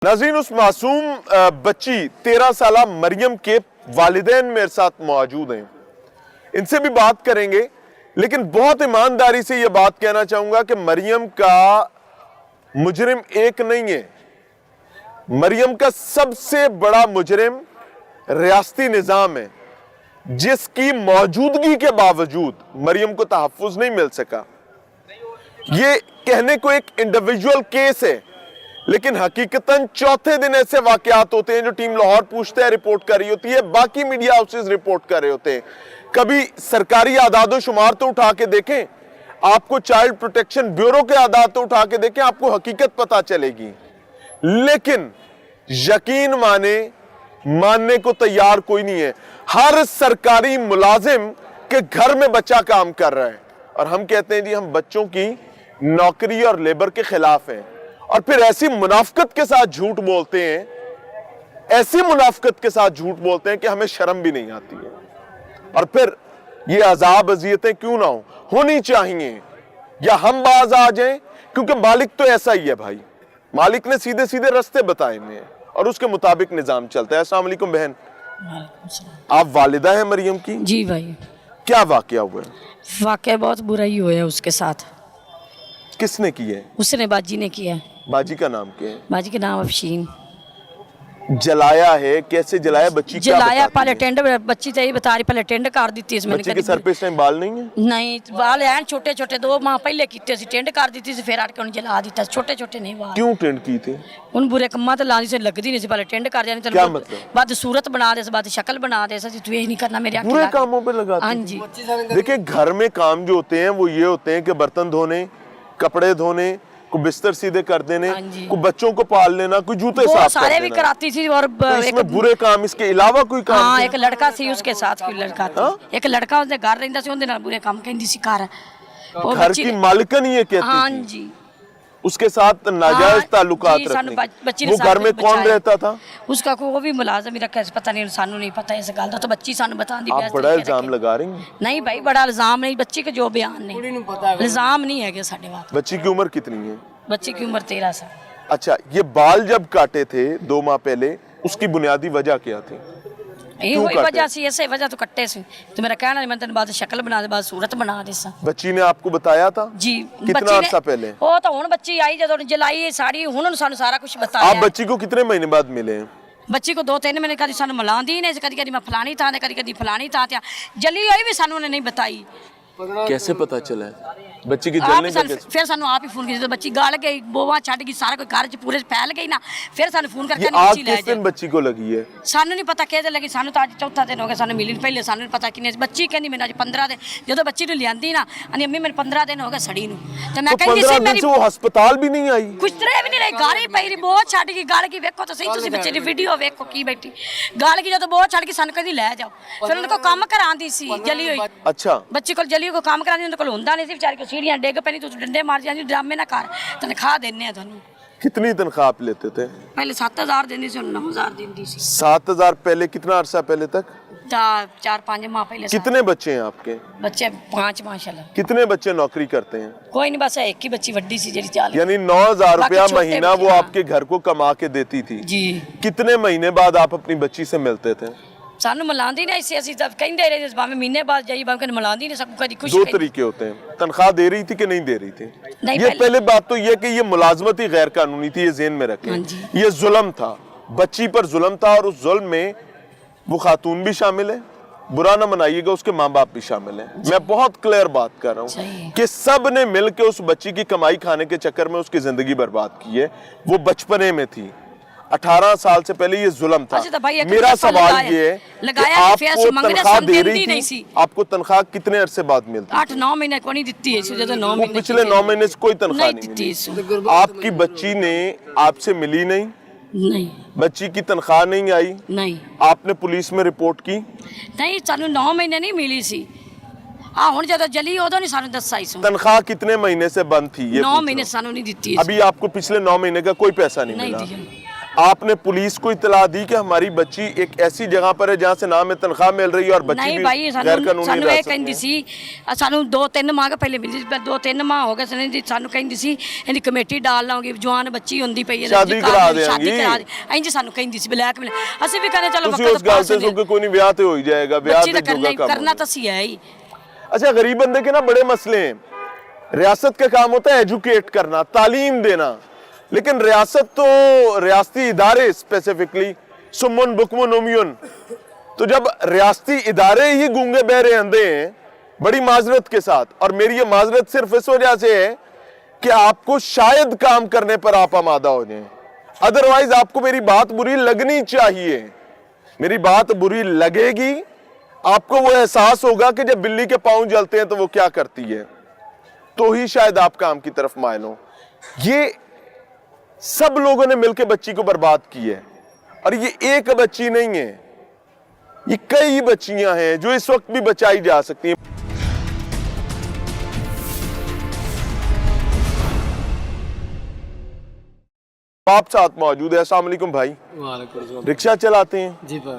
नाज़रीन, उस मासूम बच्ची 13 साला मरियम के वालिदैन मेरे साथ मौजूद हैं। इनसे भी बात करेंगे, लेकिन बहुत ईमानदारी से यह बात कहना चाहूंगा कि मरियम का मुजरिम एक नहीं है। मरियम का सबसे बड़ा मुजरिम रियासती निज़ाम है, जिसकी मौजूदगी के बावजूद मरियम को तहफ़्फ़ुज़ नहीं मिल सका। ये कहने को एक इंडिविजुअल केस है, लेकिन हकीकतन चौथे दिन ऐसे वाकयात होते हैं जो टीम लाहौर पूछते हैं रिपोर्ट कर रही होती है, बाकी मीडिया हाउसेस रिपोर्ट कर रहे होते हैं। कभी सरकारी आदादो शुमार तो उठा के देखें, आपको चाइल्ड प्रोटेक्शन ब्यूरो के आदाद तो उठा के देखें, आपको हकीकत पता चलेगी। लेकिन यकीन मानने को तैयार कोई नहीं है। हर सरकारी मुलाजिम के घर में बच्चा काम कर रहा है, और हम कहते हैं जी हम बच्चों की नौकरी और लेबर के खिलाफ हैं, और फिर ऐसी मुनाफकत के साथ झूठ बोलते हैं, ऐसी मुनाफकत के साथ झूठ बोलते हैं कि हमें शर्म भी नहीं आती है। और फिर ये अजाब अजियतें क्यों ना होनी चाहिए, या हम बाज आ जाएं, क्योंकि मालिक तो ऐसा ही है भाई। मालिक ने सीधे सीधे रास्ते बताए हुए हैं और उसके मुताबिक निजाम चलता है। अस्सलाम वालेकुम बहन, आप वालिदा हैं मरियम की? जी भाई। क्या वाकया हुआ है? वाकया बहुत बुरा ही हुआ है उसके साथ। किसने की है? उसने बाजी ने किया है। बाजी का नाम क्या है? बाजी के नाम अफशीन। जलाया है? कैसे जलाया? बच्ची क्या जलाया? बताती पहले है? टेंड, बच्ची तो यही बता रही, पहले टेंड कर दी थी इसमें। बच्ची के सर पे इस टाइम बाल नहीं है? नहीं, बाल हैं छोटे छोटे, 2 माह पहले कीते सी, टेंड कर दी थी, फिर आके उन्हें जला दिता। छोटे छोटे नहीं बाल। क्यों टेंड की थी? उन बुरे कम्मा तो लानी से लगदी नहीं सी, पहले टेंड कर जानी। क्या मतलब? बाद सूरत बना दे, बाद शक्ल बना दे, तू यही नहीं करना मेरे बुरे कामों पे लगाते हाँ हैं। जी। देखिए, घर में काम जो होते हैं वो ये होते हैं कि बर्तन धोने, कपड़े धोने, को बिस्तर सीधे कर देने, को बच्चों को पाल लेना, कोई जूते साफ कर सारे देना। भी कराती थी। और तो इसमें बुरे काम इसके अलावा कोई काम? हाँ, एक लड़का सी उसके साथ, कोई लड़का था। एक लड़का उसने घर रहंदा सी, उनदे नाल बुरे काम कहंदी सी कर। वो घर की मालिकन ही ये कहती हाँ थी जी। उसके साथ नाजायज ताल्लुकात रखने। वो घर में कौन रहता था? उसका वो भी मुलाजम ही रखा है, पता नहीं, सानू नहीं पता इस गल दा। तो बच्ची सानू बतांदी। आप बड़ा इल्जाम लगा रही हैं। नहीं भाई, बड़ा इल्जाम नहीं, बच्ची के जो बयान ने इल्जाम नहीं है साडे बात। बच्ची की उम्र कितनी है? बच्ची की उम्र 13 साल। अच्छा, ये बाल जब काटे थे 2 माह पहले, उसकी बुनियादी वजह क्या थी? यही वही वजह सी, ऐसे वजह तो कट्टे सी। तो मेरा कहना नहीं, मैं तेन बाद शक्ल बना दे, बाद सूरत बना दे सा। बच्ची ने आपको बताया था? जी। कितना अर्सा पहले? वो तो हुन बच्ची आई जदों जलाई साड़ी, हुन सानू सारा कुछ बताया। आप बच्ची को कितने महीने बाद मिले हैं? बच्ची को 2-3 महीने कदी सानू मिलांदी ने, कदी मैं फलानी था, कदी फलानी था, जली हुई भी सानू नहीं बताई। कैसे पता चला बच्ची की जलने का? फिर सानू आप ही फोन किया, बच्ची गल गई, बोवा छड़ गई, सारा कोई घर च पूरे फैल गई ना, फिर सानू फोन करके आग किस दिन बच्ची को लगी है? सानू नहीं पता किस दिन लगी, सानू तो आज चौथा दिन हो गया सानू मिली। पहले सानू नहीं पता किन्ने। बच्ची कहंदी मैंने आज 15 दिन, जदों बच्ची नु लियांदी ना, अनी अम्मी मेरे 15 दिन हो गए सड़ी नु। ते मैं कहंदी सी मेरी वो अस्पताल भी नहीं आई? कुछ तरह भी नहीं रही, गाली पई रही, बहुत छड़ गई, गाल की वेखो तो सही, तुसी बच्चे दी वीडियो वेखो की बैठी गाल की, जदों बहुत छड़ गई सानू कहंदी ले जाओ। फिर उनको काम करांदी सी जली हुई। अच्छा, बच्ची को जली को काम करांदी, उनके कोल हुंदा नहीं सी, बेचारी को सीढ़ियां डिग पैनी, डंडे मार जाती, ड्रामे ना कर, तनख्वाह देने हैं थानू। कितनी तनख्वाह आप लेते थे? पहले 7000 देंदी सी, 9000 देंदी सी। 7000 पहले? कितना अरसा पहले तक? 4-5 माह पहले। कितने बच्चे हैं आपके? बच्चे 5 माशाल्लाह। कितने बच्चे नौकरी करते हैं? कोई नहीं, बस एक ही बच्ची वड्डी सी जेडी चाल। यानी 9000 रुपया बाकी छोटे महीना बच्चे, वो हाँ। आपके घर को कमा के देती थी जी। कितने महीने बाद आप अपनी बच्ची से मिलते थे? सानू मिलांदी नहीं सी, ਅਸੀਂ ਤਾਂ ਕਹਿੰਦੇ ਰਹੇ ਭਾਵੇਂ ਮਹੀਨੇ ਬਾਅਦ ਜਾਈ, ਭਾਵੇਂ ਕਦੇ ਮਿਲਾਂਦੀ नहीं सकू, कदी खुश। 2 तरीके होते हैं। तनख्वाह दे रही थी कि नहीं दे रही थी? नहीं, ये पहले बात तो ये कि ये मुलाजमत ही गैर कानूनी थी, ये ज़हन में रखें। हाँ जी। ये जुल्म था, बच्ची पर जुल्म था, और उस जुल्म में वो खातून भी शामिल है, बुरा ना मनाइएगा, उसके माँ बाप भी शामिल हैं। मैं बहुत क्लियर बात कर रहा हूँ कि सब ने मिल के उस बच्ची की कमाई खाने के चक्कर में उसकी जिंदगी बर्बाद की है। वो बचपने में थी, 18 साल से पहले ये जुल्म था। मेरा सवाल ये है कि आपको तनख्वाह दे रही थी, आपको तनख्वाह कितने अरसे बाद मिलती? 8-9 महीने को नहीं दिती है, 9 महीने पिछले 9 महीने से कोई तनख्वाह नहीं मिली। आपकी बच्ची ने आपसे मिली नहीं? नहीं। बच्ची की तनख्वाह नहीं आई? नहीं। आपने पुलिस में रिपोर्ट की? नहीं, सानू 9 महीने नहीं मिली सी। हुण जदों जली उदों नहीं सानू दस्सा सी। तनख्वाह कितने महीने से बंद थी? ये 9 महीने सानू नहीं दिती। अभी आपको पिछले 9 महीने का कोई पैसा नहीं मिला? आपने पुलिस को इतला दी कि हमारी बच्ची एक ऐसी जगह पर है जहां से नाम में तनख्वाह मिल रही है और बच्ची नहीं भी भाई गैर कानूनी ਸਾਨੂੰ ਇਹ हिरासत में ਕਹਿੰਦੀ है? ਸੀ ਸਾਨੂੰ 2-3 ਮਾਹ ਪਹਿਲੇ ਮਿਲੀ ਸੀ 2-3 ਮਾਹ ਹੋ ਗਏ ਸਨ ਜੀ ਸਾਨੂੰ ਕਹਿੰਦੀ ਸੀ ਇਹਦੀ ਕਮੇਟੀ ਡਾਲ ਲਾਂਗੀ ਜਵਾਨ ਬੱਚੀ ਹੁੰਦੀ ਪਈ ਹੈ ਸ਼ਾਦੀ ਜੀ, ਕਰਾ ਸ਼ਾਦੀ ਦਿਆਂਗੀ। ਕਰਾ ਦੇ ਇੰਜ ਸਾਨੂੰ ਕਹਿੰਦੀ ਸੀ ਬਲੈਕ ਮੇਲ ਅਸੀਂ ਵੀ ਕਹਿੰਦੇ ਚਲੋ ਤੁਸੀਂ ਉਸ ਗੱਲ ਤੇ ਸੁਣ ਕੇ ਕੋਈ नहीं ब्याह तो हो ही जाएगा, ब्याह ਬੱਚੀ ਤੇ ਤਾਂ जोगा काम ਕਰਨਾ होगा। ਤਾਂ ਸੀ ਹੈ ही। अच्छा, गरीब बंदे के ना बड़े मसले हैं। रियासत का काम होता है एजुकेट करना, तालीम देना, लेकिन रियासत तो रियासती इदारे स्पेसिफिकली सुमन बुकमुन उमयुन, तो जब रियासती इदारे ही गूंगे बहरे अंधे हैं, बड़ी माजरत के साथ, और मेरी ये माजरत सिर्फ इस वजह से है कि आपको शायद काम करने पर आप आमादा हो जाएं, अदरवाइज आपको मेरी बात बुरी लगनी चाहिए। मेरी बात बुरी लगेगी, आपको वो एहसास होगा कि जब बिल्ली के पांव जलते हैं तो वो क्या करती है, तो ही शायद आप काम की तरफ माइल हो। ये सब लोगों ने मिलकर बच्ची को बर्बाद की है, और ये एक बच्ची नहीं है, ये कई बच्चियां हैं जो इस वक्त भी बचाई जा सकती हैं। आप साथ मौजूद है। अस्सलाम वालेकुम भाई। वालेकुम रिक्शा चलाते हैं? जी पर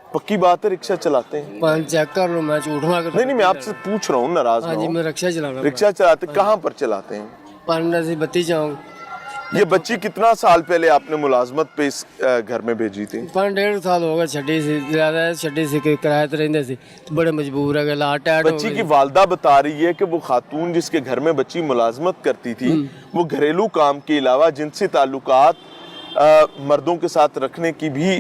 पक्की बात है, रिक्शा चलाते हैं? पान चेक कर लो, मैं झूठ मार कर नहीं, मैं आपसे पूछ रहा हूँ, नाराज हाँ ना जी, हो। मैं रिक्शा चला रहा रिक्शा चलाते कहाँ पर चलाते हैं? पान से बत्ती जाऊँ ये बच्ची कितना साल पहले आपने मुलाजमत पे इस घर में भेजी थी? पान 1.5 साल हो गए छड़ी से ज़्यादा छड़ी से किराए तो रहते सी तो बड़े मजबूर है लाट टैट हो बच्ची गई। की वालदा बता रही है कि वो खातून जिसके घर में बच्ची मुलाजमत करती थी, वो घरेलू काम के अलावा जिनसे ताल्लुकात मर्दों के साथ रखने की भी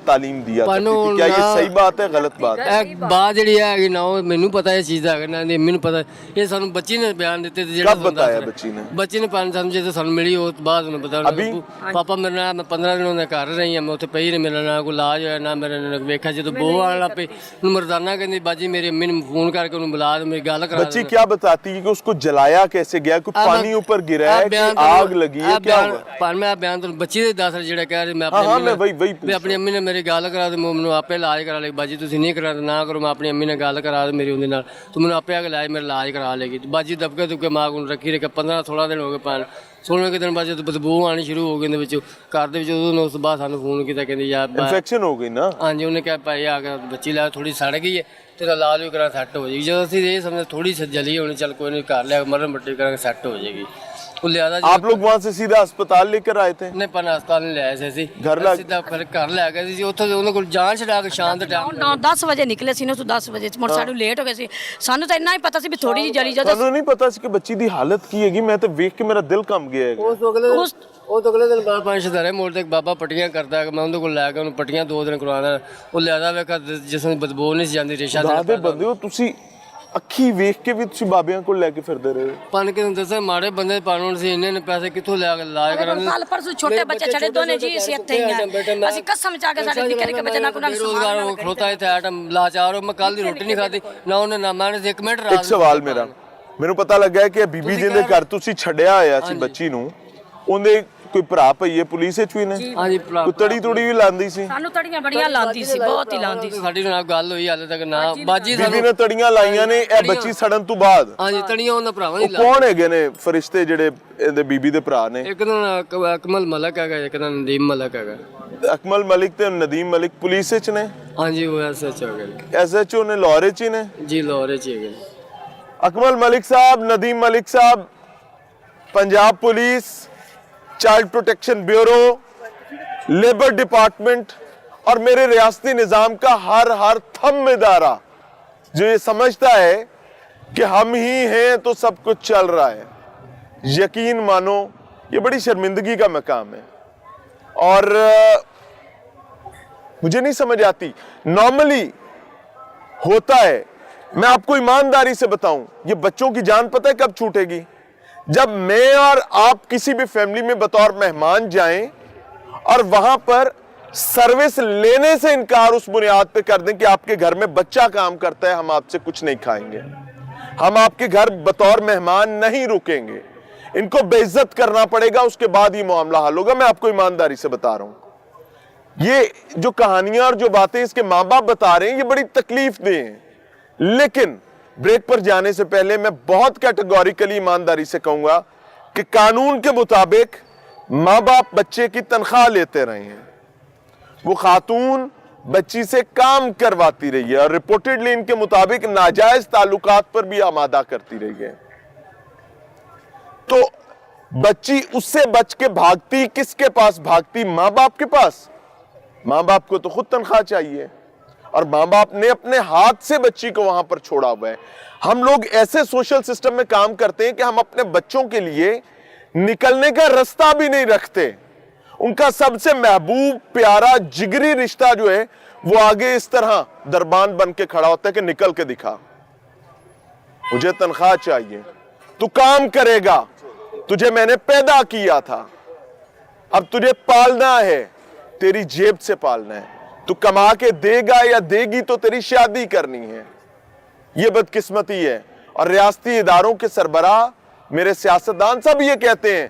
तालीम दिया करती थी। क्या ये सही बात है, गलत बात है? एक बात ਜਿਹੜੀ ਹੈਗੀ ਨਾ ਉਹ ਮੈਨੂੰ ਪਤਾ ਇਹ ਚੀਜ਼ ਦਾ ਨਾ ਮੈਨੂੰ ਪਤਾ ਇਹ ਸਾਨੂੰ ਬੱਚੀ ਨੇ ਬਿਆਨ ਦਿੱਤੇ ਤੇ ਜਿਹੜਾ कब बताया बच्ची ने? ਬੱਚੀ ਨੇ ਪਾਣ ਸਾਨੂੰ ਜਦੋਂ ਸਾਨੂੰ ਮਿਲੀ ਉਹ ਤੋਂ ਬਾਅਦ ਉਹਨੂੰ ਪਤਾ ਅਭੀ? ਪਾਪਾ ਮੇਰੇ ਨਾਲ ਮੈਂ 15 ਦਿਨ ਉਹਦੇ ਘਰ ਰਹੀ ਹਾਂ, ਮੈਂ ਉੱਥੇ ਪਈ ਰਹੀ, ਮੇਰਾ ਨਾ ਕੋਈ ਇਲਾਜ ਹੋਇਆ ਨਾ ਮੇਰੇ ਨੇ ਵੇਖਿਆ। ਜਦੋਂ ਬੋ ਆਣ ਲੱਗ ਪਈ ਉਹਨੂੰ ਮਰਦਾਨਾ ਕਹਿੰਦੀ ਬਾਜੀ ਮੇਰੀ ਅੰਮੀ ਨੂੰ ਫੋਨ ਕਰਕੇ ਉਹਨੂੰ ਬੁਲਾ ਦੇ, ਮੇਰੀ ਗੱਲ ਕਰਾ बच्ची क्या बताती है कि उसको जलाया कैसे गया, कोई पानी ऊपर गिरा है कि आग लगी है, क्या हुआ? ਪਰ ਮੈਂ ਬਿਆਨ ਤੁਹਾਨੂੰ ਬੱਚੀ ਦੇ ਦੱਸ ਜਿਹੜਾ ਕਹਿ ਰਹੀ ਮੈਂ हाँ, ਆਪਣੀ मैं वही ਵੀ ਆਪਣੀ ਅੰਮੀ ਨੇ ਮੇਰੀ ਗੱਲ ਕਰਾ ਦੇ, ਮੈਨੂੰ ਆਪੇ ਇਲਾਜ ਕਰਾ ਲੈ। ਬਾਜੀ ਤੁਸੀਂ ਨਹੀਂ ਕਰਾ ਨਾ ਕਰੋ, ਮੈਂ ਆਪਣੀ ਅੰਮੀ ਨਾਲ ਗੱਲ ਕਰਾ ਦੇ ਮੇਰੀ ਉਹਦੇ ਨਾਲ, ਤੂੰ ਮੈਨੂੰ ਆਪੇ ਆ ਕੇ ਇਲਾਜ ਮੇਰਾ ਇਲਾਜ ਕਰਾ ਲੇਗੀ। ਬਾਜੀ ਦਬਕੇ ਦੁਬਕੇ ਮਾਂ ਕੋਲ ਰੱਖੀ 15-16 ਦਿਨ ਹੋ ਗਏ ਪਾਣ 16 ਕੁ ਦਿਨ ਬਾਅਦ ਜਦੋਂ ਬਦਬੂ ਆਣੀ ਸ਼ੁਰੂ ਹੋ ਗਈ ਇਹਦੇ ਵਿੱਚ ਘਰ ਦੇ ਵਿੱਚ, ਉਦੋਂ ਉਸ ਤੋਂ ਬਾਅਦ ਸਾਨੂੰ ਫੋਨ ਕੀਤਾ ਕਹਿੰਦੀ ਯਾਰ इन्फेक्शन हो गई ना? ਹਾਂਜੀ ਉਹਨੇ ਕਿਹਾ ਭਾਈ ਆ ਕੇ ਬੱਚੀ ਲੈ ਥੋੜੀ ਸੜ ਗਈ ਹੈ ਤੇਰਾ ਇਲਾਜ ਵੀ ਕਰਾ ਸੈੱਟ ਹੋ ਜਾਏਗੀ। ਜਦੋਂ ਅਸੀਂ ਇਹ ਸਮਝ ਥੋੜੀ ਜਲੀ ਹੋਣੀ ਚੱਲ ਕੋਈ ਨਹੀਂ ਘਰ ਲਿਆ ਮਰਨ ਮੱਟੀ ਕਰਾਂਗੇ ਸੈੱਟ ਹੋ ਜਾਏਗੀ। ਉਹ ਲਿਆਦਾ आप लोग वहां से सीधा अस्पताल लेकर आए थे? ਨੇ ਪਰ ਹਸਪਤਾਲ ਨਹੀਂ ਲਿਆਏ ਸੀ ਅਸੀਂ ਘਰ ਲਾ- ਸਿੱਧਾ ਫਿਰ ਘਰ ਲੈ ਗਏ ਸੀ। ਉੱਥੋਂ ਉਹਨਾਂ ਕੋਲ ਜਾਨ ਛਡਾ ਕੇ ਸ਼ਾਂਤ ਟਾਈਮ 10 ਵਜੇ ਨਿਕਲੇ ਸੀ ਨਾ, ਤੋਂ 10 ਵਜੇ ਮੁੜ ਸਾਨੂੰ ਲੇਟ ਹੋ ਗਏ ਸੀ। ਸਾਨੂੰ ਤਾਂ ਇੰਨਾ ਹੀ ਪਤਾ ਸੀ ਵੀ ਥੋੜੀ ਜਿਹੀ ਜਲੀ ਜਦੋਂ ਤੁਹਾਨੂੰ ਨਹੀਂ ਪਤਾ ਸੀ ਕਿ ਬੱਚੀ ਦੀ ਹਾਲਤ ਕੀ ਹੈਗੀ? ਮੈਂ ਤਾਂ ਵੇਖ ਕੇ ਮੇਰਾ ਦਿਲ ਕੰਬ ਗਿਆ ਹੈਗਾ। ਉਹ ਤੋਂ ਅਗਲੇ ਦਿਨ ਬਾਹਰ ਪੰਜ ਸ਼ਦਾਰੇ ਮੋੜ ਤੇ ਇੱਕ ਬਾਬਾ ਪੱਟੀਆਂ ਕਰਦਾ ਹੈ, ਮੈਂ ਉਹਦੇ ਕੋਲ ਲੈ ਕੇ ਉਹਨੂੰ ਪੱਟੀਆਂ 2 ਦਿਨ ਕਰਵਾਉਣਾ। ਉਹ ਲਿਆਦਾ ਵੇਖਾ ਜਿਸ ਨੂੰ ਬਦਬੂ ਨਹੀਂ ਸੀ ਜਾਂਦੀ ਰੇਸ਼ਾ ਦਾਦੇ ਬੰਦੇ ਹੋ ਤੁਸੀਂ, ਅੱਖੀ ਵੇਖ ਕੇ ਵੀ ਤੁਸੀਂ ਬਾਬਿਆਂ ਕੋਲ ਲੈ ਕੇ ਫਿਰਦੇ ਰਹੇ ਹੋ। ਪਨ ਕੇ ਦੱਸਿਆ ਮਾੜੇ ਬੰਦੇ ਪਾਣੋਂ ਸੀ ਇੰਨੇ ਨੇ ਪੈਸੇ ਕਿੱਥੋਂ ਲਿਆ ਕੇ ਇਲਾਜ ਕਰਾਂਗੇ। ਕੱਲ ਪਰਸੋਂ ਛੋਟੇ ਬੱਚੇ ਛੜੇ ਦੋਨੇ ਜੀ ਅਸੀਂ ਇੱਥੇ ਹੀ ਆ। ਅਸੀਂ ਕਸਮ ਚਾ ਕੇ ਸਾਡੇ ਨਿੱਕੇ ਨਿੱਕੇ ਬੱਚੇ ਨਾ ਕੋਈ ਬੇਰੁਜ਼ਗਾਰ ਹੋ ਖਲੋਤਾ ਇੱਥੇ ਆਟਮ ਲਾਚਾਰ ਹੋ। ਮੈਂ ਕੱਲ ਦੀ ਰੋਟੀ ਨਹੀਂ ਖਾਦੀ ਨਾ ਉਹਨੇ ਨਾ ਮੈਂ 1 ਮਿੰਟ ਰਾਤ ਇੱਕ ਸਵਾਲ ਮੇਰਾ, ਮੈਨੂੰ ਪਤਾ ਲੱਗਾ ਹੈ ਕਿ ਬੀਬੀ ਜੀ ਦੇ ਘਰ ਤੁਸੀਂ ਛੱਡਿਆ ਹੋਇਆ ਸੀ ਬੱਚੀ ਨੂੰ, ਉਹਦੇ ਕੋਈ ਭਰਾ ਭਈਏ ਪੁਲਿਸ ਵਿੱਚ ਵੀ ਨੇ? ਹਾਂਜੀ ਕੋਈ ਤੜੀ ਤੁੜੀ ਵੀ ਲਾਂਦੀ ਸੀ? ਸਾਨੂੰ ਤੜੀਆਂ ਬੜੀਆਂ ਲਾਉਂਦੀ ਸੀ, ਬਹੁਤ ਹੀ ਲਾਉਂਦੀ ਸੀ। ਸਾਡੀ ਨਾਲ ਗੱਲ ਹੋਈ ਹਾਲੇ ਤੱਕ ਨਾ ਬਾਜੀ ਬੀਬੀ ਨੇ ਤੜੀਆਂ ਲਾਈਆਂ ਨੇ ਇਹ ਬੱਚੀ ਸੜਨ ਤੋਂ ਬਾਅਦ? ਹਾਂਜੀ ਤੜੀਆਂ ਉਹਨਾਂ ਭਰਾਵਾਂ ਦੀ ਕੌਣ ਹੈਗੇ ਨੇ ਫਰਿਸ਼ਤੇ ਜਿਹੜੇ ਇਹਦੇ ਬੀਬੀ ਦੇ ਭਰਾ ਨੇ? ਇੱਕ ਦਾ ਅਕਮਲ ਮਲਕ ਹੈਗਾ, ਇੱਕ ਦਾ ਨਦੀਮ ਮਲਕ ਹੈਗਾ। ਅਕਮਲ ਮਲਿਕ ਤੇ ਨਦੀਮ ਮਲਿਕ ਪੁਲਿਸ ਵਿੱਚ ਨੇ? ਹਾਂਜੀ ਉਹ ਐਸਐਚ ਹੋ ਗਏ ਐਸਐਚਓ ਨੇ ਲਾਹੌਰ ਚ ਹੀ ਨੇ? ਜੀ ਲਾਹੌਰ ਚ ਹੈਗੇ। अकमल मलिक साहब, नदीम मलिक साहब, Punjab police, child protection bureau, labour department और मेरे रियासती निज़ाम का हर थम इदारा जो ये समझता है कि हम ही हैं तो सब कुछ चल रहा है, यकीन मानो ये बड़ी शर्मिंदगी का मकाम है। और मुझे नहीं समझ आती, नॉर्मली होता है, मैं आपको ईमानदारी से बताऊं, ये बच्चों की जान पता है कब छूटेगी? जब मैं और आप किसी भी फैमिली में बतौर मेहमान जाएं और वहां पर सर्विस लेने से इनकार उस बुनियाद पे कर दें कि आपके घर में बच्चा काम करता है, हम आपसे कुछ नहीं खाएंगे, हम आपके घर बतौर मेहमान नहीं रुकेंगे, इनको बेइज्जत करना पड़ेगा, उसके बाद ये मामला हल होगा। मैं आपको ईमानदारी से बता रहा हूं, ये जो कहानियां और जो बातें इसके माँ बाप बता रहे हैं ये बड़ी तकलीफ देह हैं। लेकिन ब्रेक पर जाने से पहले मैं बहुत कैटेगोरिकली ईमानदारी से कहूंगा कि कानून के मुताबिक माँ बाप बच्चे की तनख्वाह लेते रहे हैं, वो खातून बच्ची से काम करवाती रही है और रिपोर्टेडली इनके मुताबिक नाजायज ताल्लुकात पर भी आमादा करती रही है। तो बच्ची उससे बच के भागती किसके पास भागती? माँ बाप के पास। माँ बाप को तो खुद तनख्वाह चाहिए और माँ बाप ने अपने हाथ से बच्ची को वहां पर छोड़ा हुआ है। हम लोग ऐसे सोशल सिस्टम में काम करते हैं कि हम अपने बच्चों के लिए निकलने का रास्ता भी नहीं रखते। उनका सबसे महबूब प्यारा जिगरी रिश्ता जो है वो आगे इस तरह दरबान बन के खड़ा होता है कि निकल के दिखा, मुझे तनख्वाह चाहिए, तू काम करेगा, तुझे मैंने पैदा किया था, अब तुझे पालना है, तेरी जेब से पालना है, तू कमा के देगा या देगी तो तेरी शादी करनी है। यह बदकिस्मती है। और रियासती इदारों के सरबराह, मेरे सियासतदान सब ये कहते हैं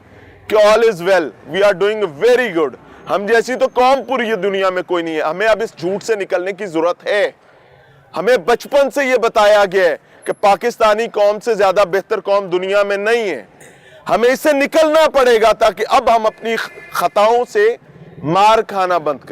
कि all is well, we are doing very good, हम जैसी तो कौम पूरी ये दुनिया में कोई नहीं है। हमें अब इस झूठ से निकलने की जरूरत है। हमें बचपन से ये बताया गया है कि पाकिस्तानी कौम से ज्यादा बेहतर कौम दुनिया में नहीं है। हमें इससे निकलना पड़ेगा ताकि अब हम अपनी खताओं से मार खाना बंद करें।